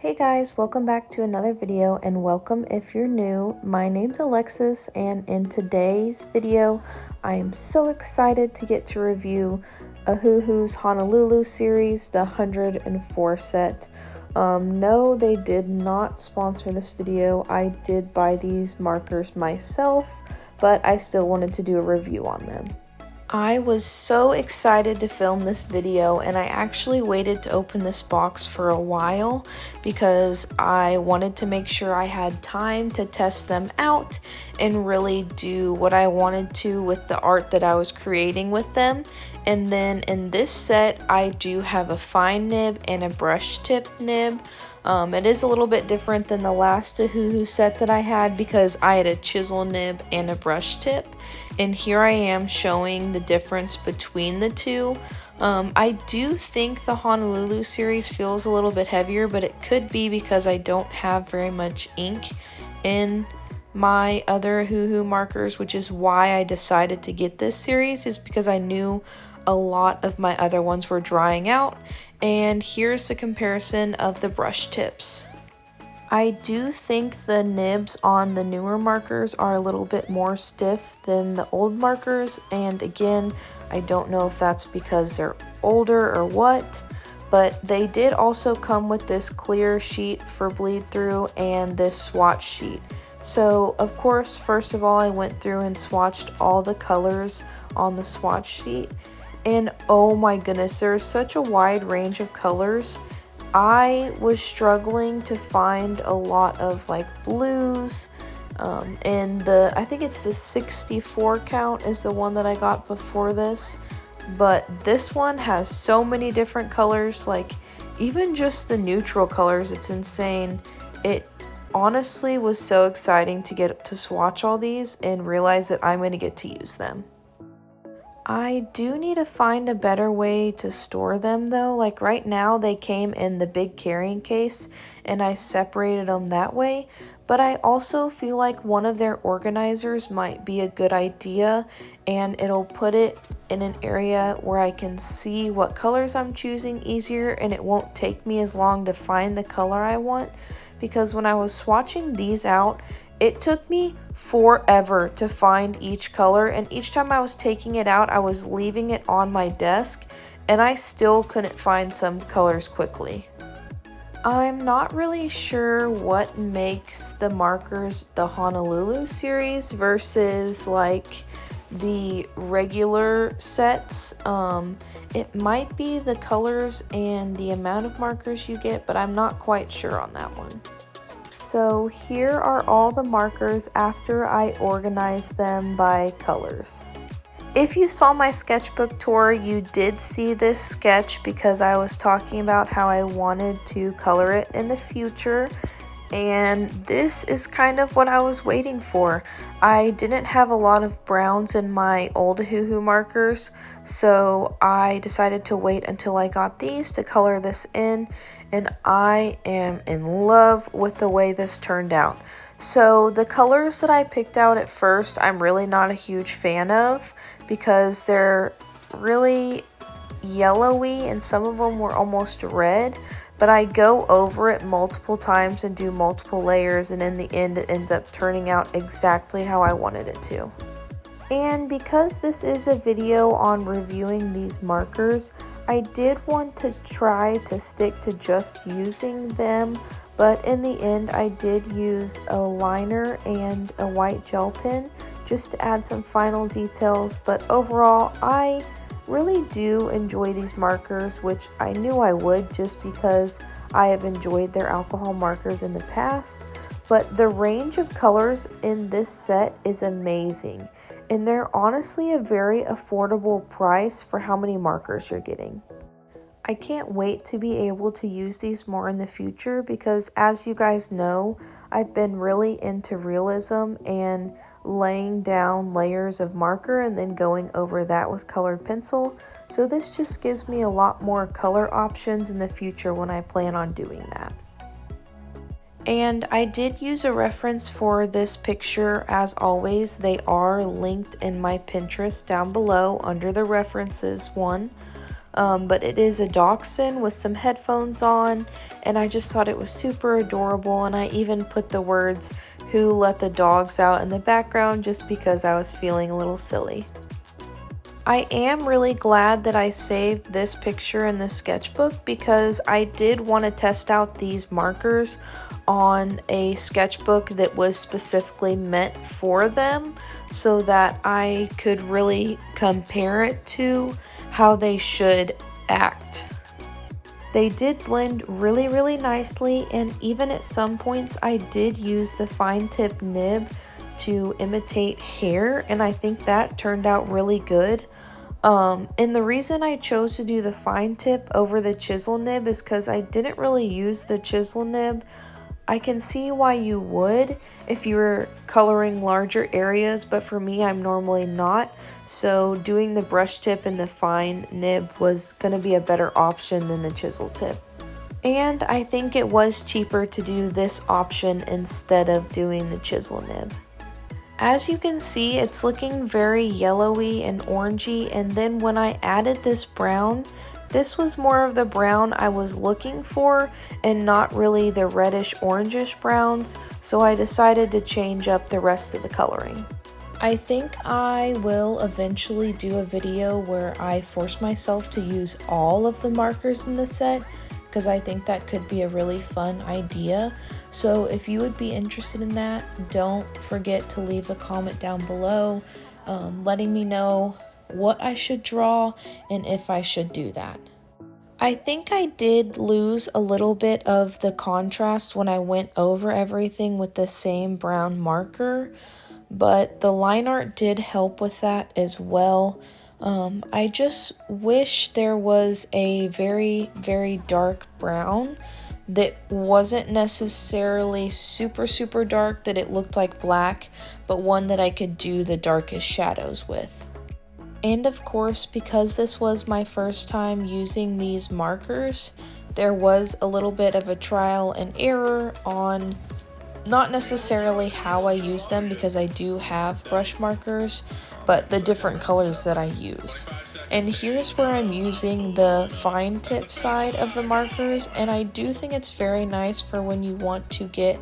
Hey guys, welcome back to another video and welcome if you're new. My name's Alexis and in today's video, I am so excited to get to review Ohuhu's Honolulu series, the 104 set. No, they did not sponsor this video. I did buy these markers myself, but I still wanted to do a review on them. I was so excited to film this video and I actually waited to open this box for a while because I wanted to make sure I had time to test them out and really do what I wanted to with the art that I was creating with them. And then in this set, I do have a fine nib and a brush tip nib. It is a little bit different than the last Ohuhu set that I had because I had a chisel nib and a brush tip. And here I am showing the difference between the two. I do think the Honolulu series feels a little bit heavier, but it could be because I don't have very much ink in my other Ohuhu markers, which is why I decided to get this series, is because I knew a lot of my other ones were drying out. And here's the comparison of the brush tips. I do think the nibs on the newer markers are a little bit more stiff than the old markers, and again, I don't know if that's because they're older or what, but they did also come with this clear sheet for bleed through and this swatch sheet. So of course, first of all, I went through and swatched all the colors on the swatch sheet, and oh my goodness, there's such a wide range of colors. I was struggling to find a lot of like blues, and I think it's the 64 count is the one that I got before this, but this one has so many different colors, like even just the neutral colors, it's insane. It honestly was so exciting to get to swatch all these and realize that I'm going to get to use them. I do need to find a better way to store them though. Like right now they came in the big carrying case and I separated them that way, but I also feel like one of their organizers might be a good idea, and it'll put it in an area where I can see what colors I'm choosing easier and it won't take me as long to find the color I want, because when I was swatching these out, it took me forever to find each color, and each time I was taking it out, I was leaving it on my desk, and I still couldn't find some colors quickly. I'm not really sure what makes the markers the Honolulu series versus like the regular sets. It might be the colors and the amount of markers you get, but I'm not quite sure on that one. So here are all the markers after I organized them by colors. If you saw my sketchbook tour, you did see this sketch because I was talking about how I wanted to color it in the future, and this is kind of what I was waiting for. I didn't have a lot of browns in my old Ohuhu markers, so I decided to wait until I got these to color this in, and I am in love with the way this turned out. So the colors that I picked out at first, I'm really not a huge fan of because they're really yellowy and some of them were almost red, but I go over it multiple times and do multiple layers, and in the end it ends up turning out exactly how I wanted it to. And because this is a video on reviewing these markers, I did want to try to stick to just using them, but in the end I did use a liner and a white gel pen just to add some final details. But overall, I really do enjoy these markers, which I knew I would just because I have enjoyed their alcohol markers in the past. But the range of colors in this set is amazing, and they're honestly a very affordable price for how many markers you're getting. I can't wait to be able to use these more in the future because, as you guys know, I've been really into realism and laying down layers of marker and then going over that with colored pencil. So this just gives me a lot more color options in the future when I plan on doing that. And I did use a reference for this picture. As always, they are linked in my Pinterest down below under the references one. but it is a dachshund with some headphones on, and I just thought it was super adorable, and I even put the words "Who let the dogs out" in the background just because I was feeling a little silly. I am really glad that I saved this picture in the sketchbook because I did want to test out these markers on a sketchbook that was specifically meant for them so that I could really compare it to how they should act. They did blend really nicely, and even at some points I did use the fine tip nib to imitate hair, and I think that turned out really good. And the reason I chose to do the fine tip over the chisel nib is because I didn't really use the chisel nib. I can see why you would if you were coloring larger areas, but for me, I'm normally not. So doing the brush tip and the fine nib was going to be a better option than the chisel tip. And I think it was cheaper to do this option instead of doing the chisel nib. As you can see, it's looking very yellowy and orangey, and then when I added this brown, this was more of the brown I was looking for and not really the reddish orangish browns, so I decided to change up the rest of the coloring. I think I will eventually do a video where I force myself to use all of the markers in the set, because I think that could be a really fun idea. So if you would be interested in that, don't forget to leave a comment down below letting me know what I should draw and if I should do that. I think I did lose a little bit of the contrast when I went over everything with the same brown marker, but the line art did help with that as well. I just wish there was a very dark brown that wasn't necessarily super dark that it looked like black, but one that I could do the darkest shadows with. And of course, because this was my first time using these markers, there was a little bit of a trial and error on not necessarily how I use them, because I do have brush markers, but the different colors that I use. And here's where I'm using the fine tip side of the markers, and I do think it's very nice for when you want to get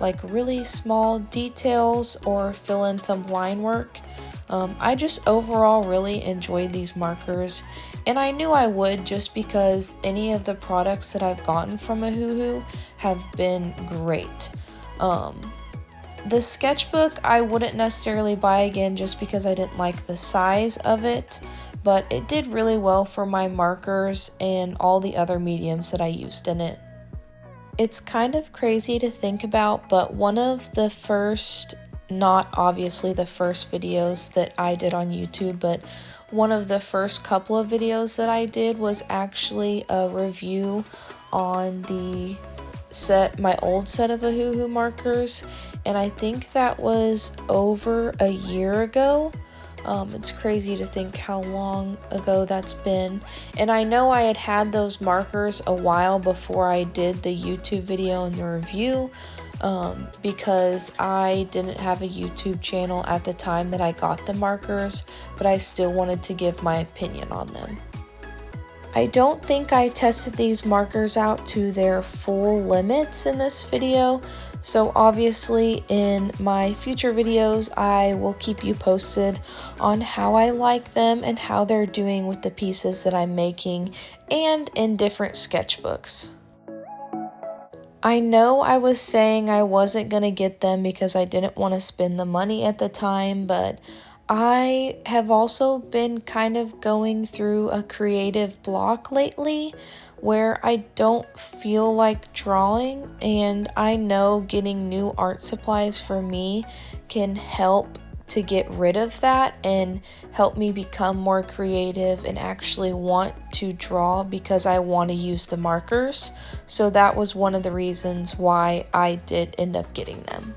like really small details or fill in some line work. I just overall really enjoyed these markers, and I knew I would just because any of the products that I've gotten from Ohuhu have been great. The sketchbook I wouldn't necessarily buy again just because I didn't like the size of it, but it did really well for my markers and all the other mediums that I used in it. It's kind of crazy to think about, but one of the first, not obviously the first videos that I did on YouTube, but one of the first couple of videos that I did was actually a review on the my old set of Ohuhu markers, and I think that was over a year ago. It's crazy to think how long ago that's been, and I know I had those markers a while before I did the YouTube video and the review, because I didn't have a YouTube channel at the time that I got the markers, but I still wanted to give my opinion on them. I don't think I tested these markers out to their full limits in this video, so obviously in my future videos I will keep you posted on how I like them and how they're doing with the pieces that I'm making and in different sketchbooks. I know I was saying I wasn't going to get them because I didn't want to spend the money at the time, but I have also been kind of going through a creative block lately where I don't feel like drawing, and I know getting new art supplies for me can help to get rid of that and help me become more creative and actually want to draw because I want to use the markers. So that was one of the reasons why I did end up getting them.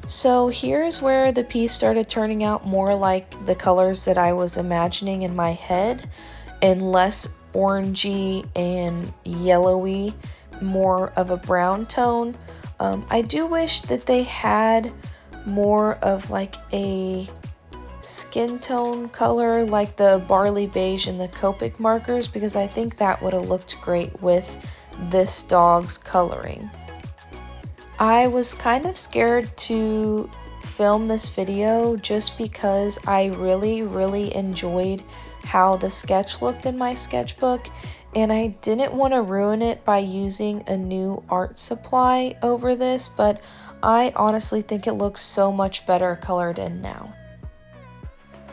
So here's where the piece started turning out more like the colors that I was imagining in my head and less orangey and yellowy, more of a brown tone. I do wish that they had more of like a skin tone color like the barley beige and the Copic markers, because I think that would have looked great with this dog's coloring. I was kind of scared to film this video just because I really enjoyed how the sketch looked in my sketchbook, and I didn't want to ruin it by using a new art supply over this, but I honestly think it looks so much better colored in now.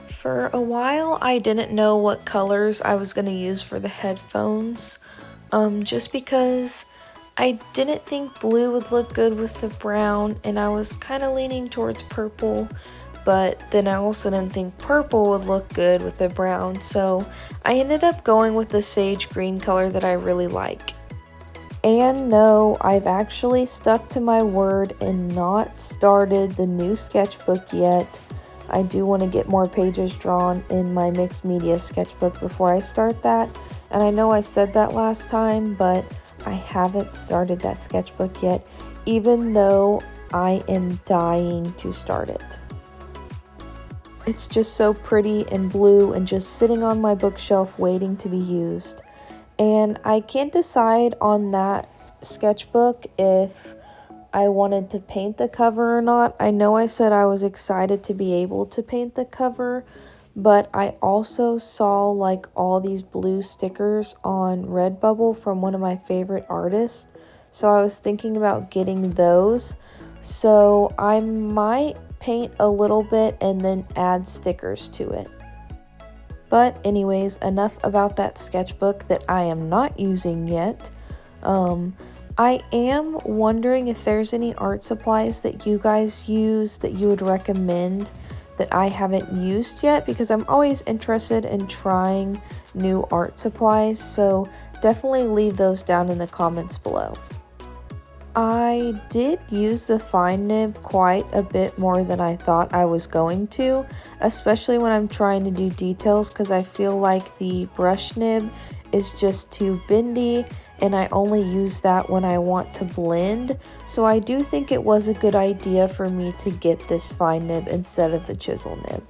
For a while I didn't know what colors I was going to use for the headphones, just because I didn't think blue would look good with the brown, and I was kind of leaning towards purple, but then I also didn't think purple would look good with the brown, so I ended up going with the sage green color that I really like. And no, I've actually stuck to my word and not started the new sketchbook yet. I do want to get more pages drawn in my mixed media sketchbook before I start that, and I know I said that last time, but I haven't started that sketchbook yet, even though I am dying to start it. It's just so pretty and blue and just sitting on my bookshelf waiting to be used. And I can't decide on that sketchbook if I wanted to paint the cover or not. I know I said I was excited to be able to paint the cover, but I also saw like all these blue stickers on Redbubble from one of my favorite artists, so I was thinking about getting those. So I might paint a little bit and then add stickers to it. But anyways, enough about that sketchbook that I am not using yet. I am wondering if there's any art supplies that you guys use that you would recommend that I haven't used yet, because I'm always interested in trying new art supplies, so definitely leave those down in the comments below. I did use the fine nib quite a bit more than I thought I was going to, especially when I'm trying to do details, because I feel like the brush nib is just too bendy and I only use that when I want to blend. So I do think it was a good idea for me to get this fine nib instead of the chisel nib.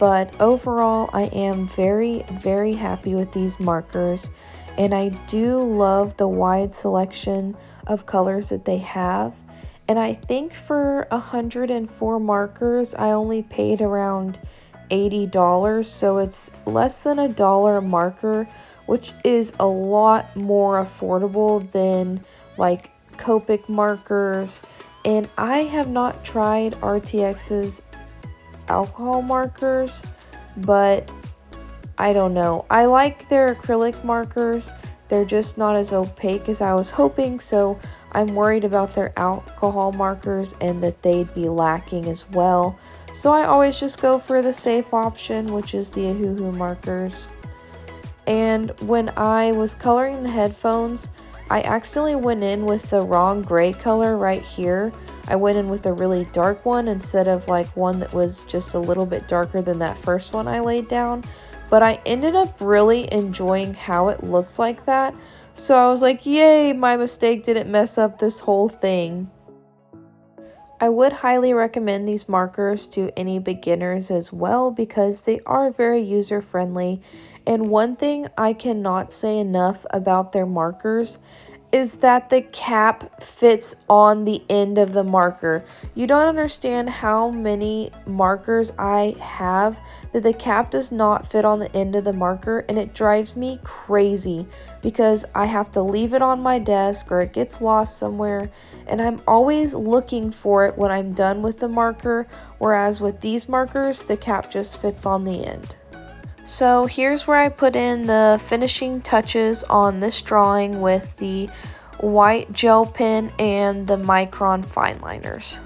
But overall, I am very happy with these markers, and I do love the wide selection of colors that they have. And I think for 104 markers, I only paid around $80, so it's less than $1 a marker, which is a lot more affordable than like Copic markers. And I have not tried RTX's alcohol markers, but I don't know. I like their acrylic markers. They're just not as opaque as I was hoping, so I'm worried about their alcohol markers and that they'd be lacking as well. So I always just go for the safe option, which is the Ohuhu markers. And when I was coloring the headphones, I accidentally went in with the wrong gray color right here. I went in with a really dark one instead of like one that was just a little bit darker than that first one I laid down. But I ended up really enjoying how it looked like that. So I was like, yay, my mistake didn't mess up this whole thing. I would highly recommend these markers to any beginners as well, because they are very user friendly. And one thing I cannot say enough about their markers is that the cap fits on the end of the marker. You don't understand how many markers I have that the cap does not fit on the end of the marker, and it drives me crazy because I have to leave it on my desk or it gets lost somewhere, and I'm always looking for it when I'm done with the marker, whereas with these markers, the cap just fits on the end. So here's where I put in the finishing touches on this drawing with the white gel pen and the Micron fine liners.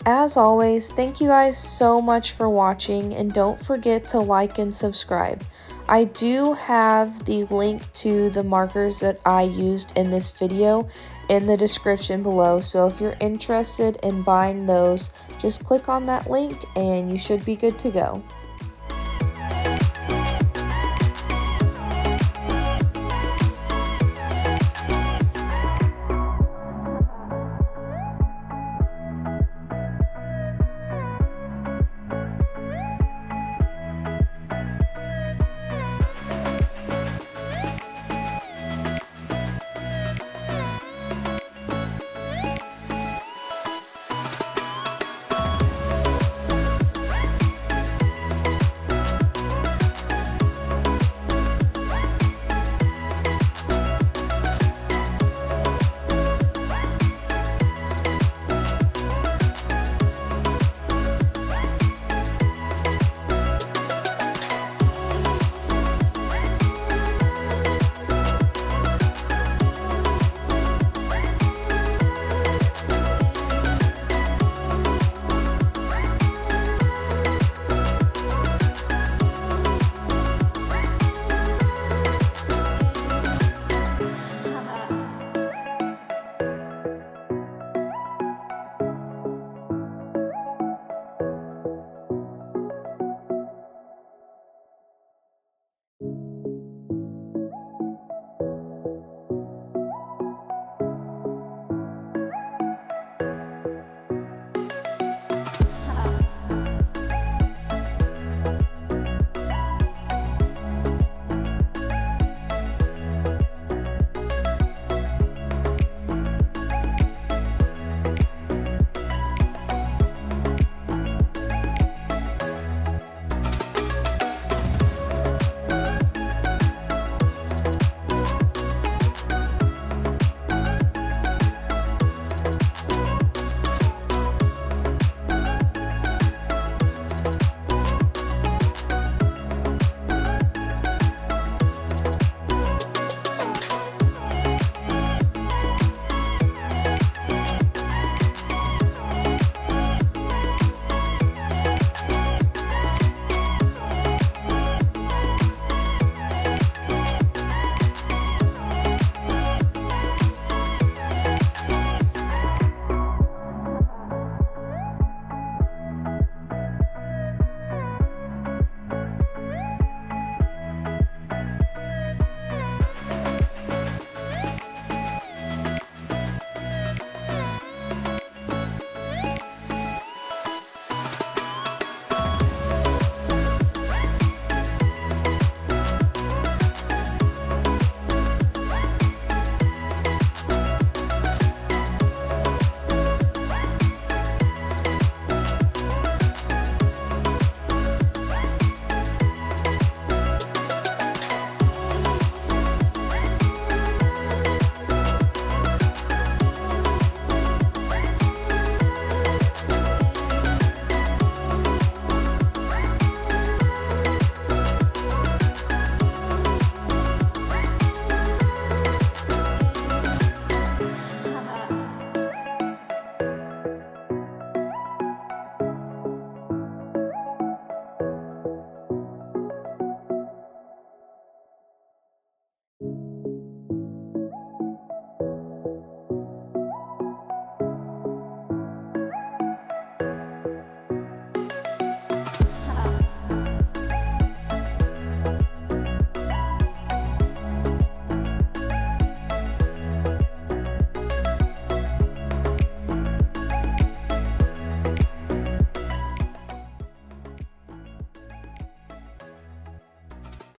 As always, thank you guys so much for watching, and don't forget to like and subscribe. I do have the link to the markers that I used in this video in the description below, so if you're interested in buying those, just click on that link and you should be good to go.